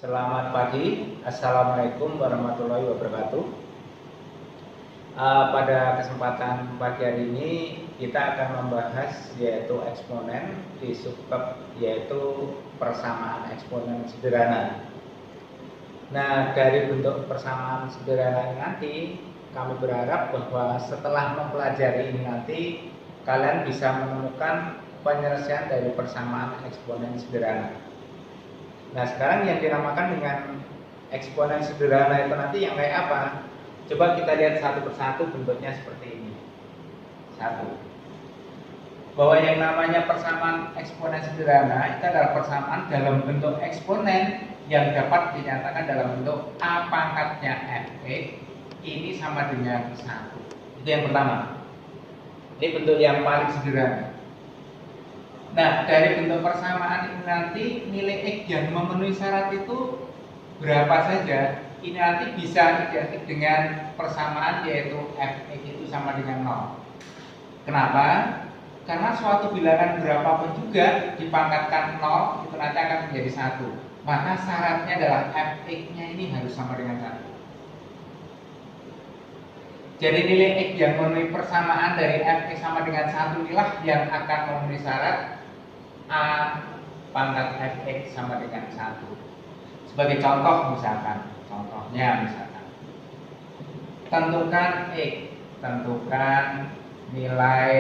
Selamat pagi, Assalamualaikum warahmatullahi wabarakatuh. Pada kesempatan pagi hari ini kita akan membahas yaitu eksponen di subbab yaitu persamaan eksponen sederhana. Nah, dari bentuk persamaan sederhana ini nanti kami berharap bahwa setelah mempelajari ini nanti kalian bisa menemukan penyelesaian dari persamaan eksponen sederhana. Nah, sekarang yang dinamakan dengan eksponen sederhana itu nanti yang kayak apa? Coba kita lihat satu persatu bentuknya seperti ini. Satu, bahwa yang namanya persamaan eksponen sederhana itu adalah persamaan dalam bentuk eksponen yang dapat dinyatakan dalam bentuk A pangkatnya Fx ini sama dengan 1. Itu yang pertama. Ini bentuk yang paling sederhana. Nah, dari bentuk persamaan ini nanti nilai X yang memenuhi syarat itu berapa saja, ini nanti bisa identik dengan persamaan yaitu Fx itu sama dengan 0. Kenapa? Karena suatu bilangan berapapun juga dipangkatkan 0 itu nanti akan menjadi 1. Maka syaratnya adalah Fx-nya ini harus sama dengan 1. Jadi nilai X yang memenuhi persamaan dari Fx sama dengan 1 inilah yang akan memenuhi syarat A pangkat Fx sama dengan 1. Sebagai contoh misalkan, contohnya misalkan tentukan X, tentukan nilai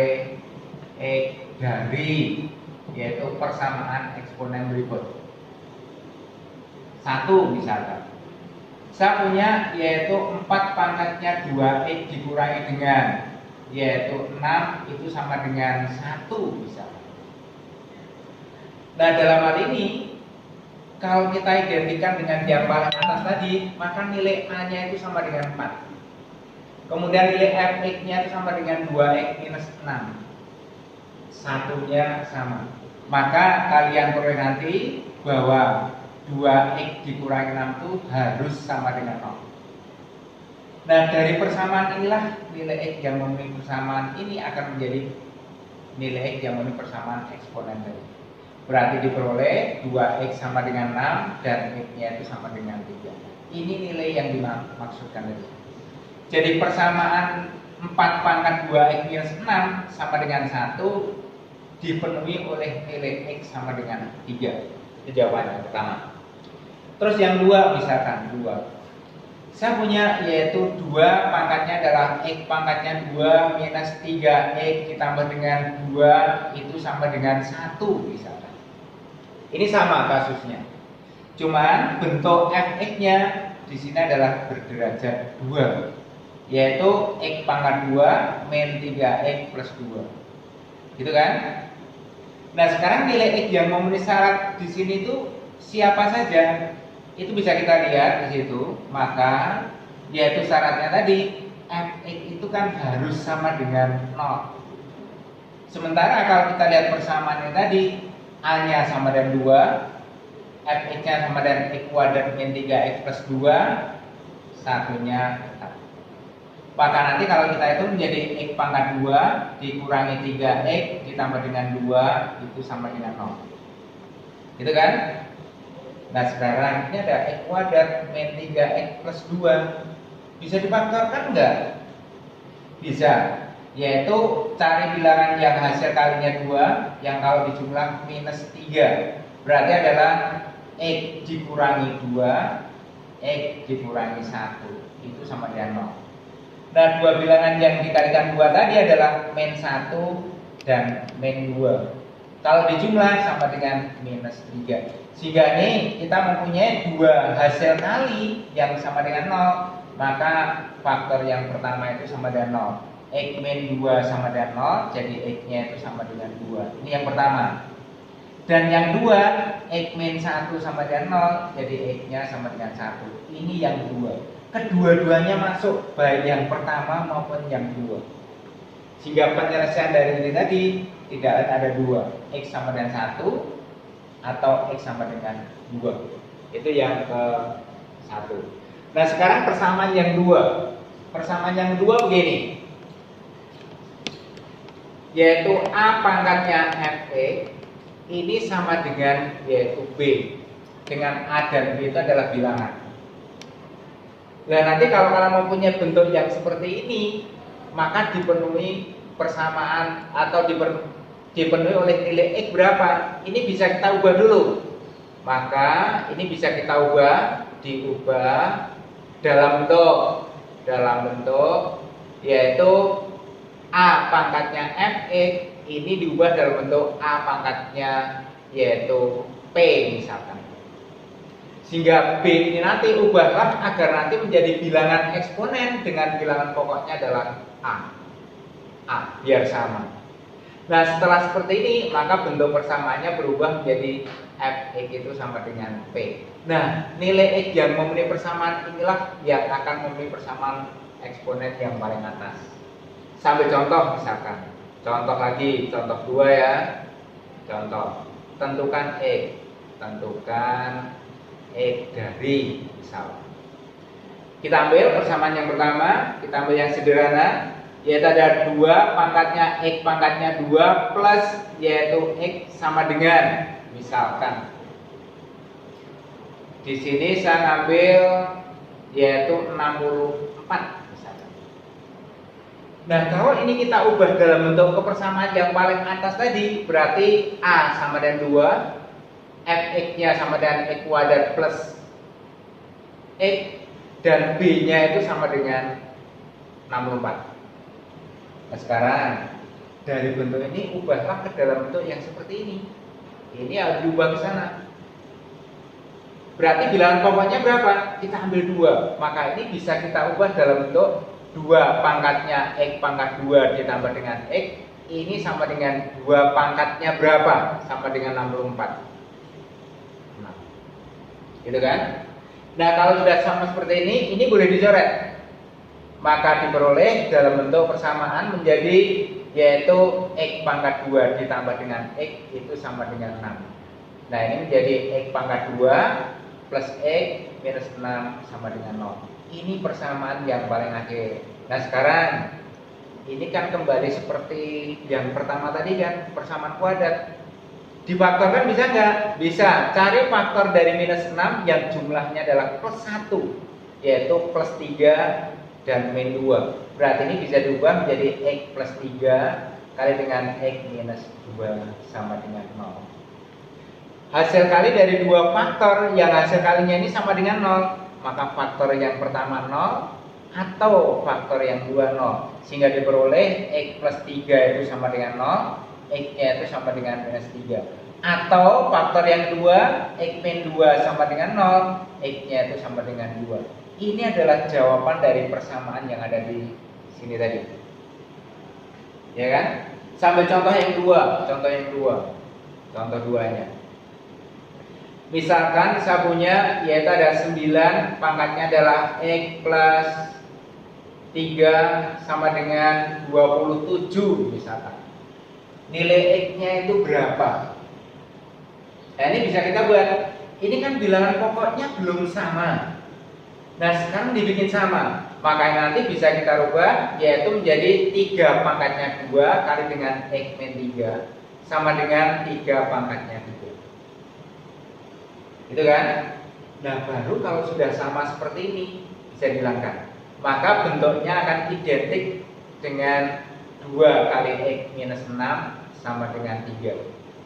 X dari yaitu persamaan eksponen berikut 1 misalkan. Saya punya yaitu 4 pangkatnya 2X dikurangi dengan yaitu 6 itu sama dengan 1 misalkan. Nah, dalam hal ini kalau kita identikan dengan yang paling atas tadi, maka nilai A-nya itu sama dengan 4. Kemudian nilai Fx-nya itu sama dengan 2x minus 6. Satunya sama. Maka kalian peroleh nanti bahwa 2x dikurangi 6 itu harus sama dengan 0. Nah, dari persamaan inilah nilai x yang memenuhi persamaan ini akan menjadi nilai x yang memenuhi persamaan eksponen tadi. Berarti diperoleh 2x sama dengan 6 dan x-nya itu sama dengan 3. Ini nilai yang dimaksudkan tadi. Jadi persamaan 4 pangkat 2x minus 6 sama dengan 1 dipenuhi oleh nilai x sama dengan 3. Itu jawabannya pertama. Terus yang 2 misalkan 2. Saya punya yaitu 2 pangkatnya adalah x pangkatnya 2 minus 3x ditambah dengan 2 itu sama dengan 1 misalkan. Ini sama kasusnya. Cuman bentuk Fx-nya di sini adalah berderajat 2. Yaitu x pangkat 2 min 3x plus 2. Gitu kan? Nah, sekarang nilai x yang memenuhi syarat di sini itu siapa saja? Itu bisa kita lihat di situ. Maka yaitu syaratnya tadi Fx itu kan harus sama dengan 0. Sementara kalau kita lihat persamaannya tadi, A-nya sama dengan 2, Fx-nya sama dengan x kuadrat min 3x plus 2, satunya tetap. Maka nanti kalau kita itu menjadi x pangkat 2 dikurangi 3x ditambah dengan 2 itu sama dengan 0. Gitu kan? Nah, sekarang ini ada x kuadrat min 3x plus 2. Bisa difaktorkan enggak? Bisa. Yaitu cari bilangan yang hasil kalinya 2 yang kalau dijumlah minus 3. Berarti adalah x dikurangi 2 x dikurangi 1 itu sama dengan 0. Nah, dua bilangan yang dikalikan 2 tadi adalah min 1 dan min 2. Kalau dijumlah sama dengan minus 3. Sehingga ini kita mempunyai 2 hasil kali yang sama dengan 0. Maka faktor yang pertama itu sama dengan 0. X min 2 sama dengan 0, jadi x-nya itu sama dengan 2. Ini yang pertama. Dan yang 2, x min 1 sama dengan 0, jadi x-nya sama dengan 1. Ini yang kedua. Kedua-duanya masuk, baik yang pertama maupun yang kedua. Sehingga penyelesaian dari ini tadi tidak ada 2, x sama dengan 1 atau x sama dengan 2. Itu yang ke 1. Nah, sekarang persamaan yang 2. Persamaan yang kedua begini. Yaitu A pangkatnya Fx ini sama dengan yaitu B. dengan A dan B itu adalah bilangan. Nah, nanti kalau kalian mempunyai bentuk yang seperti ini, maka dipenuhi persamaan atau dipenuhi oleh nilai X berapa? Ini bisa kita ubah dulu. Maka ini bisa kita diubah dalam bentuk yaitu A pangkatnya Fx ini diubah dalam bentuk A pangkatnya yaitu P misalkan. Sehingga B ini nanti ubahlah agar nanti menjadi bilangan eksponen dengan bilangan pokoknya adalah A biar sama. Nah, setelah seperti ini maka bentuk persamaannya berubah menjadi Fx itu sama dengan P. Nah, nilai X yang memenuhi persamaan inilah yang akan memenuhi persamaan eksponen yang paling atas. Sambil contoh misalkan. Contoh lagi, contoh 2 ya. Contoh, tentukan X. Tentukan X dari misal. Kita ambil persamaan yang pertama, kita ambil yang sederhana, yaitu ada 2 pangkatnya X pangkatnya 2 plus yaitu X sama dengan misalkan di sini saya ngambil yaitu 64 misalkan. Nah, kalau ini kita ubah dalam bentuk kepersamaan yang paling atas tadi, berarti A sama dengan 2, Fx-nya sama dengan X kuadrat plus X, dan B-nya itu sama dengan 64. Nah, sekarang dari bentuk ini ubahlah ke dalam bentuk yang seperti ini. Ini harus diubah ke sana. Berarti bilangan pokoknya berapa? Kita ambil 2. Maka ini bisa kita ubah dalam bentuk 2 pangkatnya X pangkat 2 ditambah dengan X. Ini sama dengan 2 pangkatnya berapa? Sama dengan 64. Nah, gitu kan? Nah, kalau sudah sama seperti ini boleh dicoret. Maka diperoleh dalam bentuk persamaan menjadi yaitu X pangkat 2 ditambah dengan X itu sama dengan 6. Nah, ini menjadi X pangkat 2 plus X minus 6 sama dengan 0. Ini persamaan yang paling akhir. Nah, sekarang ini kan kembali seperti yang pertama tadi kan, persamaan kuadrat. Difaktorkan bisa nggak? Bisa. Cari faktor dari minus 6 yang jumlahnya adalah plus 1, yaitu plus 3 dan min 2. Berarti ini bisa diubah menjadi X plus 3 kali dengan X minus 2 sama dengan 0. Hasil kali dari 2 faktor yang hasil kalinya ini sama dengan 0, maka faktor yang pertama 0 atau faktor yang 2 0. Sehingga diperoleh X plus 3 itu sama dengan 0, X-nya itu sama dengan minus 3. Atau faktor yang kedua, X min 2 sama dengan 0, X-nya itu sama dengan 2. Ini adalah jawaban dari persamaan yang ada di sini tadi. Ya kan? Sambil contoh yang kedua, contoh 2-nya. Misalkan saya punya yaitu ada 9 pangkatnya adalah X plus 3 sama dengan 27 misalkan. Nilai X-nya itu berapa? Nah, ini bisa kita buat. Ini kan bilangan pokoknya belum sama. Nah, sekarang dibikin sama. Maka nanti bisa kita rubah yaitu menjadi 3 pangkatnya 2 kali dengan X min 3 sama dengan 3 pangkatnya 3. Gitu kan? Nah, baru kalau sudah sama seperti ini bisa dihilangkan. Maka bentuknya akan identik dengan 2 kali X minus 6 sama dengan 3.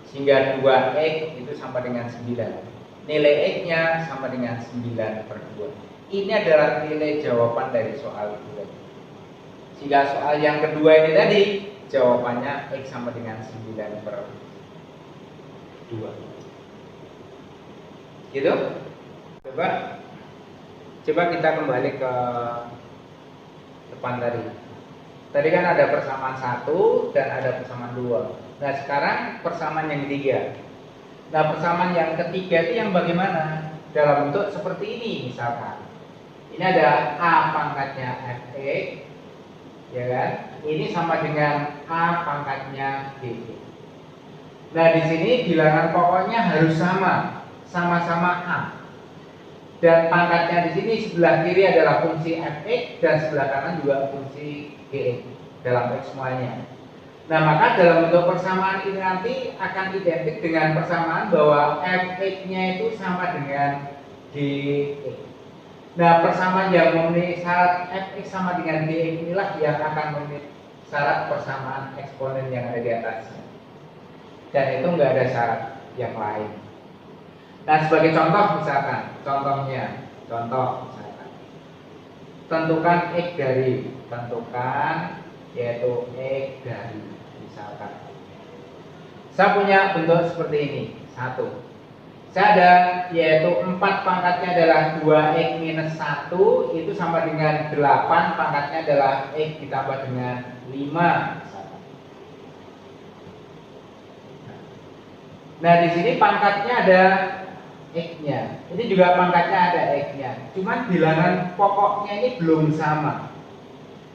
Sehingga 2X itu sama dengan 9. Nilai X-nya sama dengan 9 per 2. Ini adalah nilai jawaban dari soal itu. Sehingga soal yang kedua ini tadi jawabannya X sama dengan 9 per 2. Gitu? Coba kita kembali ke depan tadi. Tadi kan ada persamaan 1 dan ada persamaan 2. Nah, sekarang persamaan yang ketiga. Nah, persamaan yang ketiga itu yang bagaimana? Dalam bentuk seperti ini misalkan. Ini ada A pangkatnya Fx, ya kan? Ini sama dengan A pangkatnya Bx. Nah, di sini bilangan pokoknya harus sama-sama A. Dan pangkatnya di sini sebelah kiri adalah fungsi Fx dan sebelah kanan juga fungsi Gx dalam X semuanya. Nah, maka dalam bentuk persamaan ini nanti akan identik dengan persamaan bahwa fx-nya itu sama dengan gx. Nah, persamaan yang memenuhi syarat fx sama dengan gx inilah yang akan memenuhi syarat persamaan eksponen yang ada di atasnya. Dan itu nggak ada syarat yang lain. Nah, sebagai contoh misalkan, contoh misalkan, tentukan x dari, yaitu x dari, misalkan. Saya punya bentuk seperti ini, 1. Saya ada, yaitu 4 pangkatnya adalah 2x minus 1, itu sama dengan 8 pangkatnya adalah x ditambah dengan 5. Nah, di sini pangkatnya ada x-nya. Ini juga pangkatnya ada x-nya. Cuman bilangan pokoknya ini belum sama.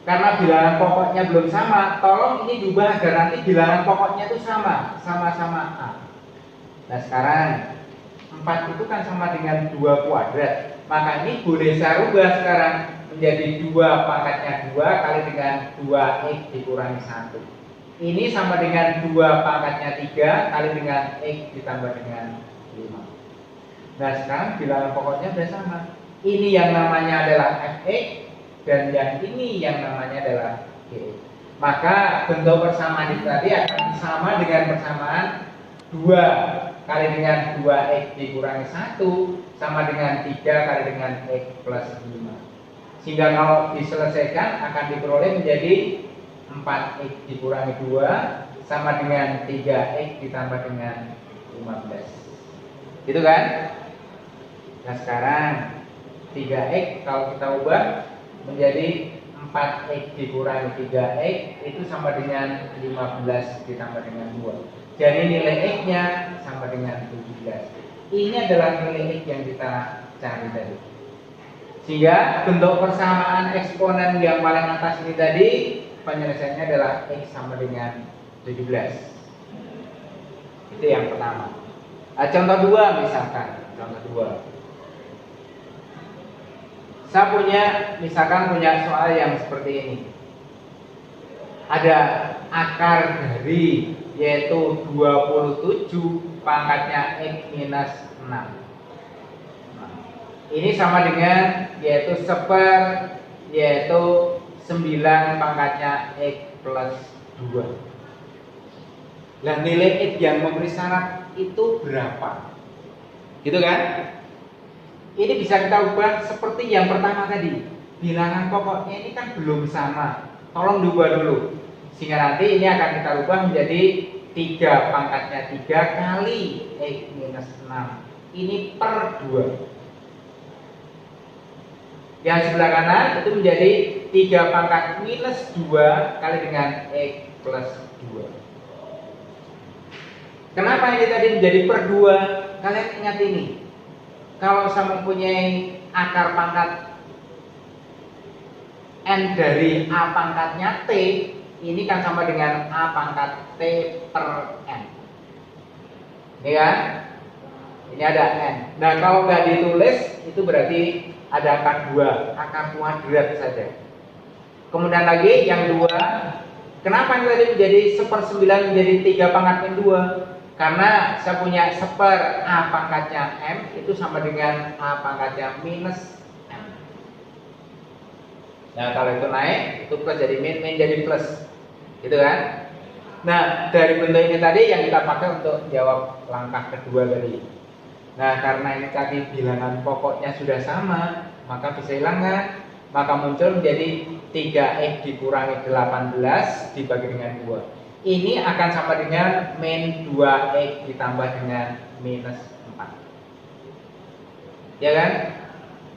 Karena bilangan pokoknya belum sama, tolong ini diubah agar nanti bilangan pokoknya itu sama-sama A. Nah, sekarang 4 itu kan sama dengan 2 kuadrat. Maka ini boleh saya rubah sekarang menjadi 2 pangkatnya 2 kali dengan 2x dikurangi 1. Ini sama dengan 2 pangkatnya 3 kali dengan x ditambah dengan 5. Nah, sekarang bilangan pokoknya sudah sama. Ini yang namanya adalah fx dan yang ini yang namanya adalah gx. Maka bentuk persamaan itu tadi akan sama dengan persamaan 2 kali dengan 2x dikurangi 1 sama dengan 3 kali dengan x plus 5. Sehingga kalau diselesaikan akan diperoleh menjadi 4x dikurangi 2 sama dengan 3x ditambah dengan 15. Gitu kan? Nah, sekarang 3x kalau kita ubah menjadi 4x dikurangi 3x itu sama dengan 15 ditambah dengan 2. Jadi nilai x-nya sama dengan 17. Ini adalah nilai x yang kita cari tadi. Sehingga bentuk persamaan eksponen yang paling atas ini tadi penyelesaiannya adalah x sama dengan 17. Itu yang pertama. Contoh 2 misalkan, contoh 2. Saya misalkan punya soal yang seperti ini. Ada akar dari, yaitu 27 pangkatnya x minus 6. Nah, ini sama dengan yaitu 1/, yaitu 9 pangkatnya x plus 2. Nah, nilai x yang memberi syarat itu berapa? Gitu kan? Ini bisa kita ubah seperti yang pertama tadi. Bilangan pokoknya ini kan belum sama. Tolong diubah dulu. Sehingga nanti ini akan kita ubah menjadi 3 pangkatnya 3 kali x minus 6. Ini per 2. Yang sebelah kanan itu menjadi 3 pangkat minus 2 kali dengan x plus 2. Kenapa ini tadi menjadi per 2? Kalian ingat ini. Kalau saya mempunyai akar pangkat n dari a pangkatnya t, ini kan sama dengan a pangkat t per n. Ini kan? Ini ada n. Nah, kalau nggak ditulis, itu berarti ada akar 2, akar kuadrat saja. Kemudian lagi yang 2, kenapa ini tadi menjadi 1/9 menjadi 3 pangkat min 2? Karena saya punya 1/a pangkatnya m itu sama dengan a pangkatnya minus m. Nah, kalau itu naik, itu plus jadi min jadi plus. Gitu kan? Nah, dari bentuk ini tadi yang kita pakai untuk jawab langkah kedua tadi. Nah, karena ini tadi bilangan pokoknya sudah sama, maka bisa hilangkan. Maka muncul menjadi 3x dikurangi 18 dibagi dengan 2. Ini akan sama dengan min 2x ditambah dengan minus 4. Ya kan?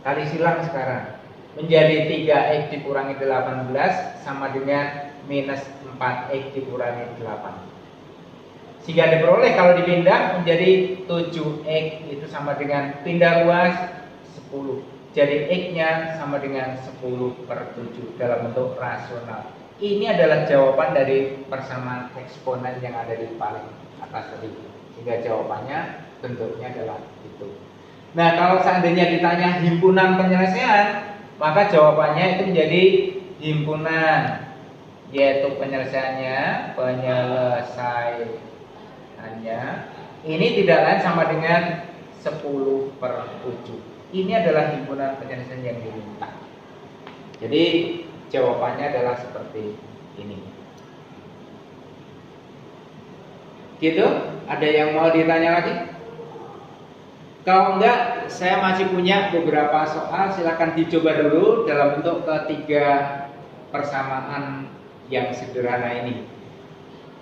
Kali silang sekarang. Menjadi 3x dikurangi 18 sama dengan minus 4x dikurangi 8. Sehingga diperoleh kalau dipindah menjadi 7x itu sama dengan pindah luas 10. Jadi x-nya sama dengan 10/7 dalam bentuk rasional. Ini adalah jawaban dari persamaan eksponen yang ada di paling atas tadi. Sehingga jawabannya bentuknya adalah itu. Nah, kalau seandainya ditanya himpunan penyelesaian, maka jawabannya itu menjadi himpunan yaitu penyelesaiannya ini tidak lain sama dengan 10/7. Ini adalah himpunan penyelesaian yang diminta. Jadi jawabannya adalah seperti ini. Gitu? Ada yang mau ditanya lagi? Kalau enggak, saya masih punya beberapa soal, silakan dicoba dulu dalam bentuk ketiga persamaan yang sederhana ini.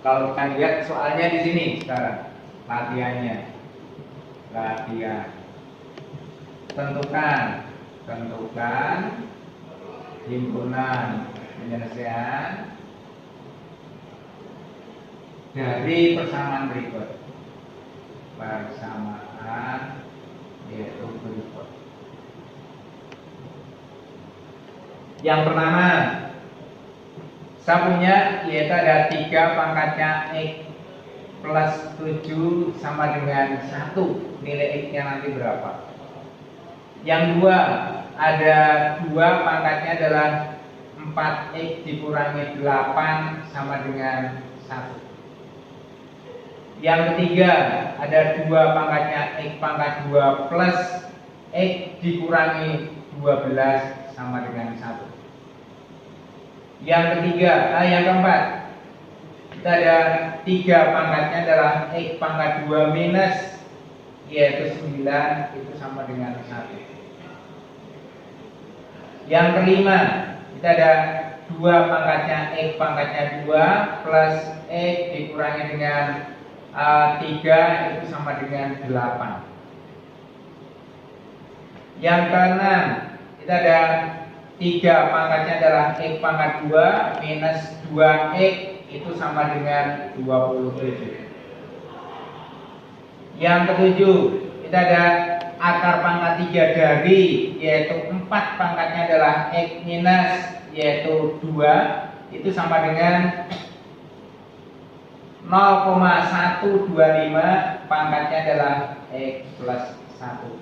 Kalau kita lihat soalnya di sini sekarang, latihan. Tentukan himpunan penyelesaian dari persamaan berikut. Persamaan yaitu berikut. Yang pertama, saya punya yaitu ada 3 pangkatnya X plus 7 sama dengan 1. Nilai X nya nanti berapa? Yang kedua, ada 2 pangkatnya adalah 4X dikurangi 8 sama dengan 1. Yang ketiga, ada 2 pangkatnya X pangkat 2 plus X dikurangi 12 sama dengan 1. Yang keempat, kita ada 3 pangkatnya adalah X pangkat 2 minus yaitu 9 itu sama dengan 1. Yang kelima, kita ada 2 pangkatnya X pangkatnya 2 plus X dikurangi dengan 3 itu sama dengan 8. Yang keenam, kita ada 3 pangkatnya adalah X pangkat 2 minus 2X itu sama dengan 27. Yang ketujuh, kita ada akar pangkat 3 dari yaitu 4 pangkatnya adalah X minus yaitu 2 itu sama dengan 0,125 pangkatnya adalah X plus 1.